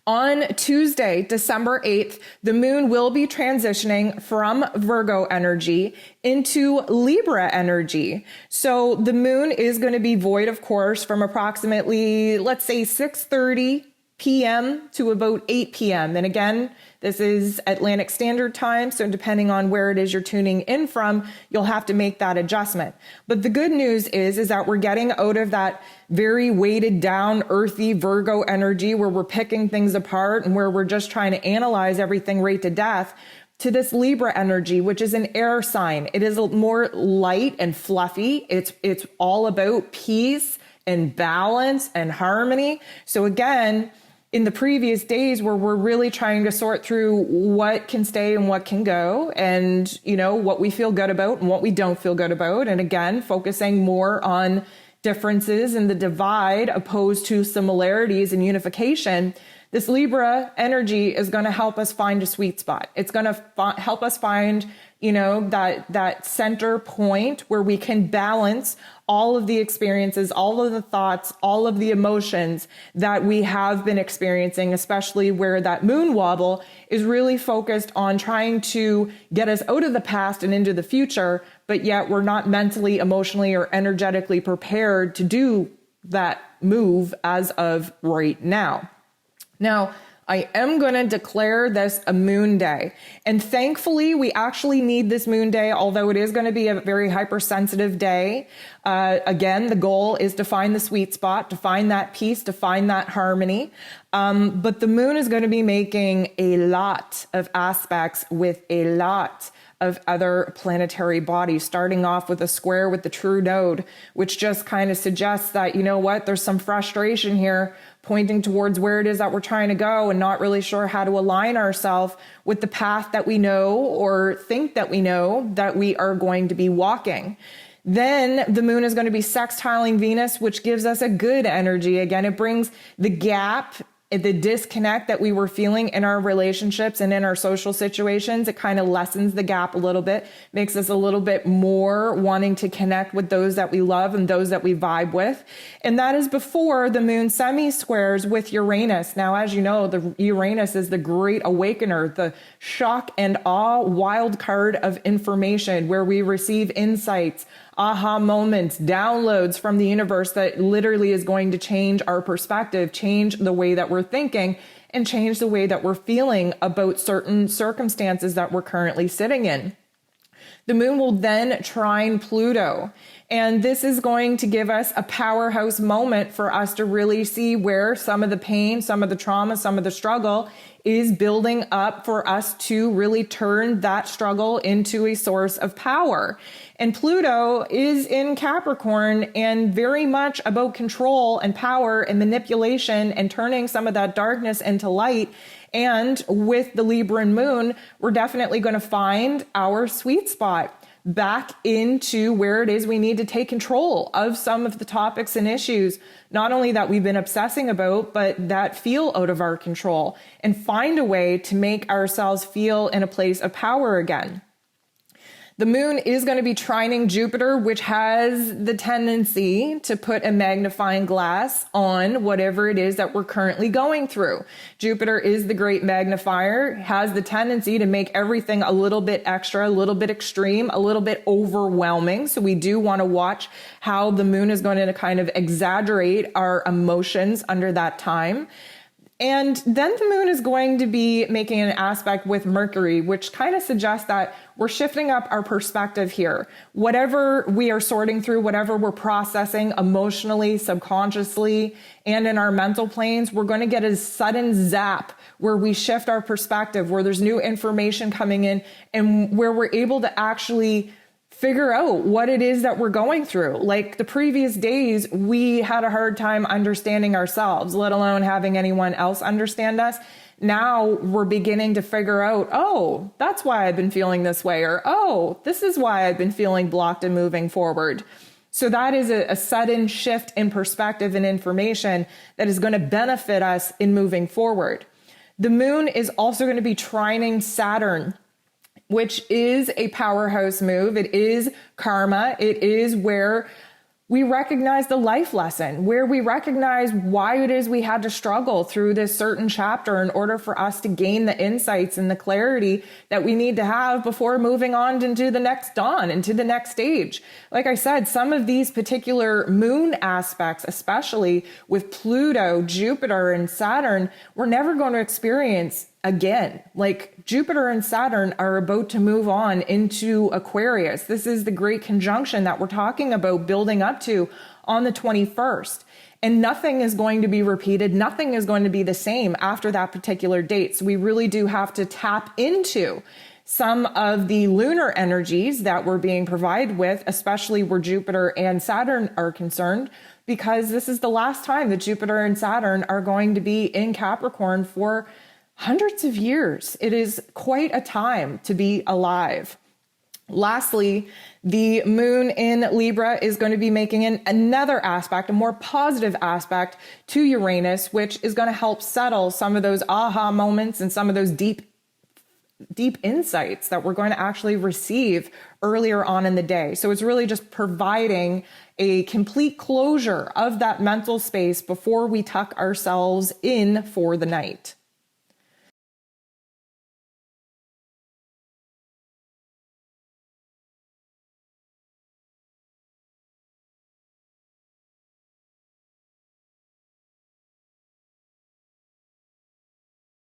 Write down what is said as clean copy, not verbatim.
On Tuesday, December 8th, the moon will be transitioning from Virgo energy into Libra energy. So the moon is going to be void, of course, from approximately, let's say 6:30 p.m. to about 8 p.m. And again, this is Atlantic Standard Time, so depending on where it is you're tuning in from, you'll have to make that adjustment. But the good news is that we're getting out of that very weighted down, earthy Virgo energy where we're picking things apart and where we're just trying to analyze everything right to death, to this Libra energy, which is an air sign. It is more light and fluffy. It's all about peace and balance and harmony. So again, in the previous days where we're really trying to sort through what can stay and what can go, and, you know, what we feel good about and what we don't feel good about. And again, focusing more on differences and the divide opposed to similarities and unification. This Libra energy is going to help us find a sweet spot. It's going to help us find, you know, that center point where we can balance all of the experiences, all of the thoughts, all of the emotions that we have been experiencing, especially where that moon wobble is really focused on trying to get us out of the past and into the future, but yet we're not mentally, emotionally, or energetically prepared to do that move as of right now. Now, I am going to declare this a moon day. And thankfully, we actually need this moon day, although it is going to be a very hypersensitive day. Again, the goal is to find the sweet spot, to find that peace, to find that harmony. But the moon is going to be making a lot of aspects with a lot of other planetary bodies, starting off with a square with the true node, which just kind of suggests that, you know what, there's some frustration here pointing towards where it is that we're trying to go and not really sure how to align ourselves with the path that we know or think that we know that we are going to be walking. Then the moon is going to be sextiling Venus, which gives us a good energy. Again, it brings the gap, the disconnect that we were feeling in our relationships and in our social situations. It kind of lessens the gap a little bit, makes us a little bit more wanting to connect with those that we love and those that we vibe with. And that is before the moon semi-squares with Uranus. Now, as you know, the Uranus is the great awakener, the shock and awe wild card of information where we receive insights, aha moments, downloads from the universe that literally is going to change our perspective, change the way that we're thinking, and change the way that we're feeling about certain circumstances that we're currently sitting in. The moon will then trine Pluto. And this is going to give us a powerhouse moment for us to really see where some of the pain, some of the trauma, some of the struggle is building up for us to really turn that struggle into a source of power. And Pluto is in Capricorn and very much about control and power and manipulation and turning some of that darkness into light. And with the Libran moon, we're definitely going to find our sweet spot back into where it is we need to take control of some of the topics and issues, not only that we've been obsessing about, but that feel out of our control, and find a way to make ourselves feel in a place of power again. The moon is going to be trining Jupiter, which has the tendency to put a magnifying glass on whatever it is that we're currently going through. Jupiter is the great magnifier, has the tendency to make everything a little bit extra, a little bit extreme, a little bit overwhelming. So we do want to watch how the moon is going to kind of exaggerate our emotions under that time. And then the moon is going to be making an aspect with Mercury, which kind of suggests that we're shifting up our perspective here. Whatever we are sorting through, whatever we're processing emotionally, subconsciously, and in our mental planes, we're going to get a sudden zap where we shift our perspective, where there's new information coming in, and where we're able to actually figure out what it is that we're going through. Like the previous days, we had a hard time understanding ourselves, let alone having anyone else understand us. Now we're beginning to figure out, oh, that's why I've been feeling this way, or oh, this is why I've been feeling blocked and moving forward. So that is a sudden shift in perspective and information that is going to benefit us in moving forward. The moon is also going to be trining Saturn, which is a powerhouse move. It is karma. It is where We recognize the life lesson, where we recognize why it is we had to struggle through this certain chapter in order for us to gain the insights and the clarity that we need to have before moving on into the next dawn, into the next stage. Like I said, some of these particular moon aspects, especially with Pluto, Jupiter, and Saturn, we're never going to experience again. Like Jupiter and Saturn are about to move on into Aquarius. This is the great conjunction that we're talking about building up to on the 21st. And nothing is going to be repeated. Nothing is going to be the same after that particular date. So we really do have to tap into some of the lunar energies that we're being provided with, especially where Jupiter and Saturn are concerned, because this is the last time that Jupiter and Saturn are going to be in Capricorn for hundreds of years. It is quite a time to be alive. Lastly, the moon in Libra is going to be making another aspect, a more positive aspect to Uranus, which is going to help settle some of those aha moments and some of those deep insights that we're going to actually receive earlier on in the day. So it's really just providing a complete closure of that mental space before we tuck ourselves in for the night.